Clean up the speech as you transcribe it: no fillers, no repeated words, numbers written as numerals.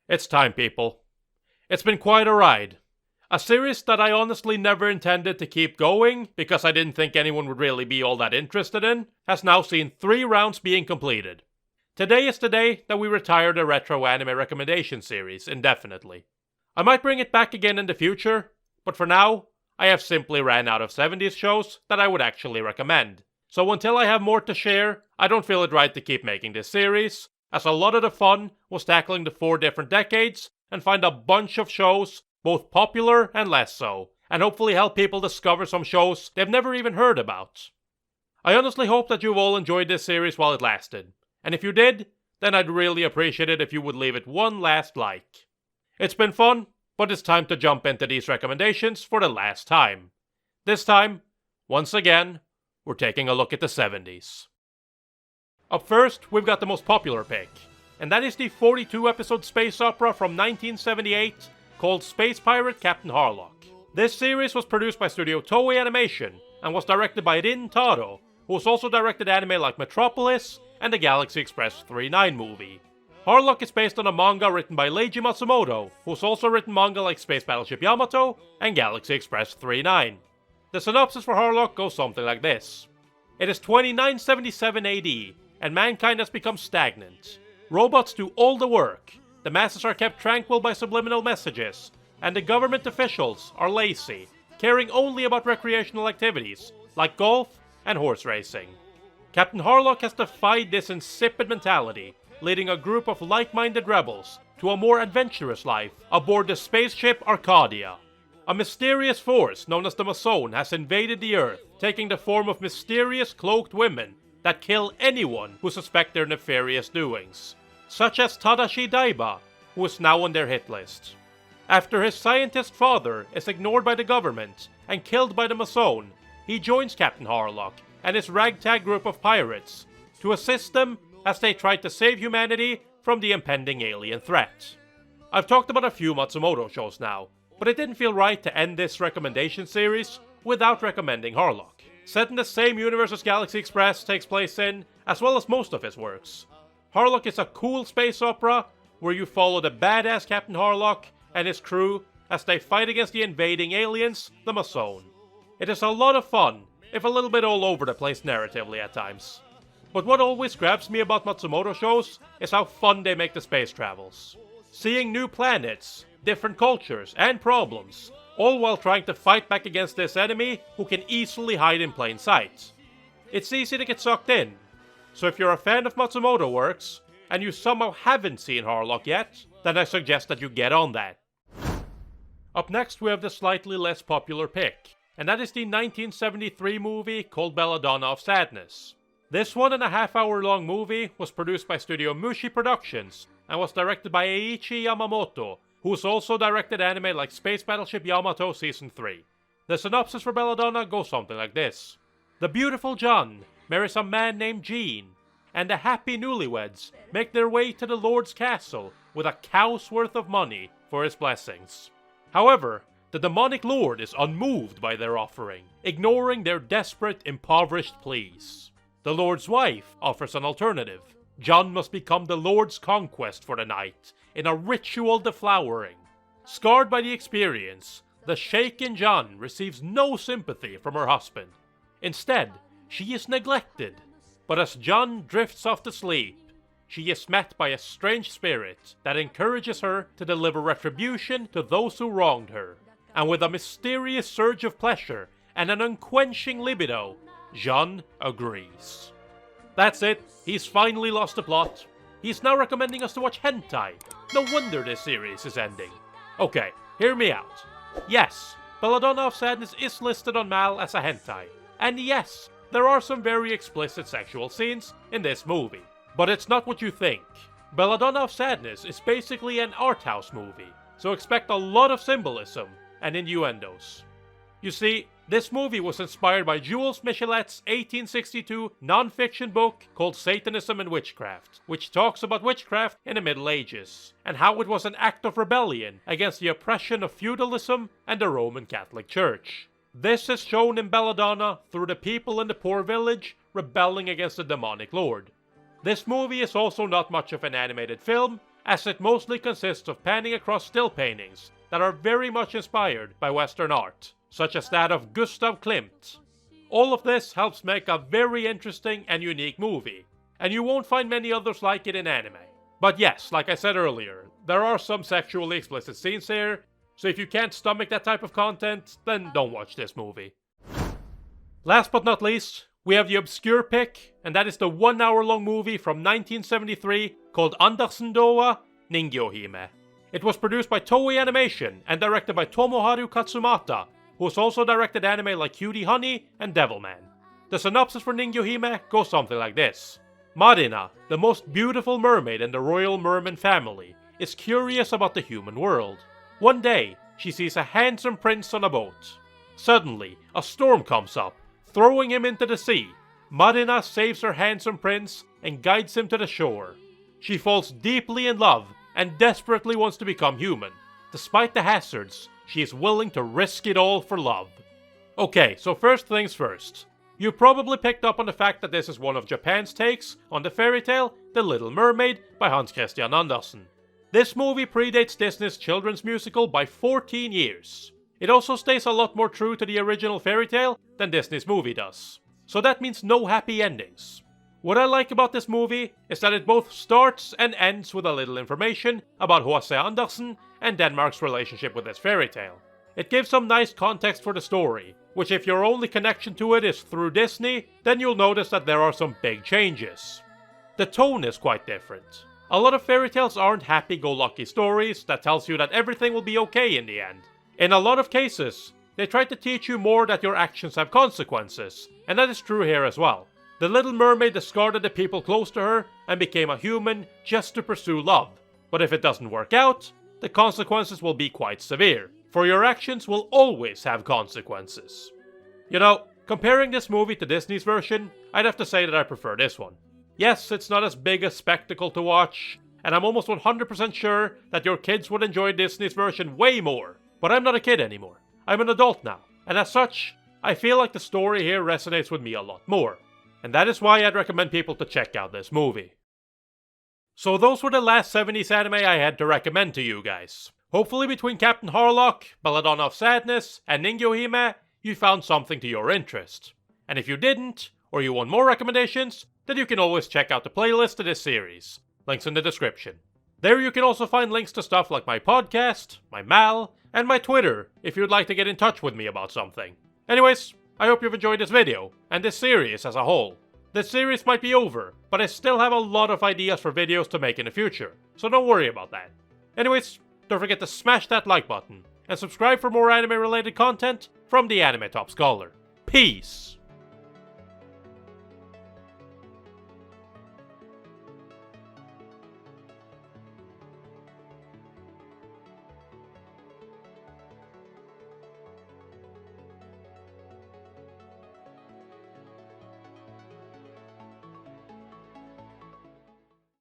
It's time, people. It's been quite a ride. A series that I honestly never intended to keep going, because I didn't think anyone would really be all that interested in, has now seen 3 rounds being completed. Today is the day that we retire the retro anime recommendation series indefinitely. I might bring it back again in the future, but for now, I have simply ran out of 70s shows that I would actually recommend. So until I have more to share, I don't feel it right to keep making this series, as a lot of the fun was tackling the 4 different decades and find a bunch of shows, both popular and less so, and hopefully help people discover some shows they've never even heard about. I honestly hope that you've all enjoyed this series while it lasted, and if you did, then I'd really appreciate it if you would leave it one last like. It's been fun, but it's time to jump into these recommendations for the last time. This time, once again, we're taking a look at the 70s. Up first, we've got the most popular pick, and that is the 42-episode space opera from 1978 called Space Pirate Captain Harlock. This series was produced by Studio Toei Animation and was directed by Rin Taro, who has also directed anime like Metropolis and the Galaxy Express 39 movie. Harlock is based on a manga written by Leiji Matsumoto, who's also written manga like Space Battleship Yamato and Galaxy Express 39. The synopsis for Harlock goes something like this. It is 2977 AD, and mankind has become stagnant. Robots do all the work, the masses are kept tranquil by subliminal messages, and the government officials are lazy, caring only about recreational activities like golf and horse racing. Captain Harlock has defied this insipid mentality, leading a group of like-minded rebels to a more adventurous life aboard the spaceship Arcadia. A mysterious force known as the Mason has invaded the Earth, taking the form of mysterious cloaked women that kill anyone who suspect their nefarious doings, such as Tadashi Daiba, who is now on their hit list. After his scientist father is ignored by the government and killed by the Mason, he joins Captain Harlock and his ragtag group of pirates to assist them as they try to save humanity from the impending alien threat. I've talked about a few Matsumoto shows now, but it didn't feel right to end this recommendation series without recommending Harlock. Set in the same universe as Galaxy Express takes place in, as well as most of his works. Harlock is a cool space opera where you follow the badass Captain Harlock and his crew as they fight against the invading aliens, the Mason. It is a lot of fun, if a little bit all over the place narratively at times. But what always grabs me about Matsumoto shows is how fun they make the space travels. Seeing new planets, different cultures, and problems, all while trying to fight back against this enemy who can easily hide in plain sight. It's easy to get sucked in, so if you're a fan of Matsumoto works, and you somehow haven't seen Harlock yet, then I suggest that you get on that. Up next we have the slightly less popular pick, and that is the 1973 movie called Belladonna of Sadness. This 1.5-hour long movie was produced by Studio Mushi Productions and was directed by Eiichi Yamamoto, who's also directed anime like Space Battleship Yamato Season 3. The synopsis for Belladonna goes something like this. The beautiful John marries a man named Jean, and the happy newlyweds make their way to the Lord's castle with a cow's worth of money for his blessings. However, the demonic Lord is unmoved by their offering, ignoring their desperate, impoverished pleas. The Lord's wife offers an alternative. John must become the Lord's conquest for the night, in a ritual deflowering. Scarred by the experience, the shaken John receives no sympathy from her husband. Instead, she is neglected. But as John drifts off to sleep, she is met by a strange spirit that encourages her to deliver retribution to those who wronged her. And with a mysterious surge of pleasure and an unquenching libido, John agrees. That's it, he's finally lost the plot. He's now recommending us to watch hentai. No wonder this series is ending. Okay, hear me out. Yes, Belladonna of Sadness is listed on MAL as a hentai. And yes, there are some very explicit sexual scenes in this movie. But it's not what you think. Belladonna of Sadness is basically an art house movie, so expect a lot of symbolism and innuendos. You see, this movie was inspired by Jules Michelet's 1862 non-fiction book called Satanism and Witchcraft, which talks about witchcraft in the Middle Ages, and how it was an act of rebellion against the oppression of feudalism and the Roman Catholic Church. This is shown in Belladonna through the people in the poor village rebelling against the demonic lord. This movie is also not much of an animated film, as it mostly consists of panning across still paintings that are very much inspired by Western art, such as that of Gustav Klimt. All of this helps make a very interesting and unique movie, and you won't find many others like it in anime. But yes, like I said earlier, there are some sexually explicit scenes here, so if you can't stomach that type of content, then don't watch this movie. Last but not least, we have the obscure pick, and that is the 1 hour long movie from 1973 called Andersen-doa Ningyo-hime. It was produced by Toei Animation and directed by Tomoharu Katsumata, who has also directed anime like Cutie Honey and Devilman. The synopsis for Ningyo-hime goes something like this. Marina, the most beautiful mermaid in the royal merman family, is curious about the human world. One day, she sees a handsome prince on a boat. Suddenly, a storm comes up, throwing him into the sea. Marina saves her handsome prince and guides him to the shore. She falls deeply in love and desperately wants to become human. Despite the hazards, she is willing to risk it all for love. Okay, so first things first. You probably picked up on the fact that this is one of Japan's takes on the fairy tale The Little Mermaid by Hans Christian Andersen. This movie predates Disney's children's musical by 14 years. It also stays a lot more true to the original fairy tale than Disney's movie does. So that means no happy endings. What I like about this movie is that it both starts and ends with a little information about H.C. Andersen and Denmark's relationship with this fairy tale. It gives some nice context for the story, which if your only connection to it is through Disney, then you'll notice that there are some big changes. The tone is quite different. A lot of fairy tales aren't happy-go-lucky stories that tells you that everything will be okay in the end. In a lot of cases, they try to teach you more that your actions have consequences, and that is true here as well. The Little Mermaid discarded the people close to her and became a human just to pursue love. But if it doesn't work out, the consequences will be quite severe, for your actions will always have consequences. You know, comparing this movie to Disney's version, I'd have to say that I prefer this one. Yes, it's not as big a spectacle to watch, and I'm almost 100% sure that your kids would enjoy Disney's version way more. But I'm not a kid anymore. I'm an adult now, and as such, I feel like the story here resonates with me a lot more. And that is why I'd recommend people to check out this movie. So those were the last 70s anime I had to recommend to you guys. Hopefully between Captain Harlock, Belladonna of Sadness, and Ningyo-hime, you found something to your interest. And if you didn't, or you want more recommendations, then you can always check out the playlist to this series. Links in the description. There you can also find links to stuff like my podcast, my Mal, and my Twitter if you'd like to get in touch with me about something. Anyways, I hope you've enjoyed this video, and this series as a whole. This series might be over, but I still have a lot of ideas for videos to make in the future, so don't worry about that. Anyways, don't forget to smash that like button, and subscribe for more anime related content from the Anime Top Scholar. Peace!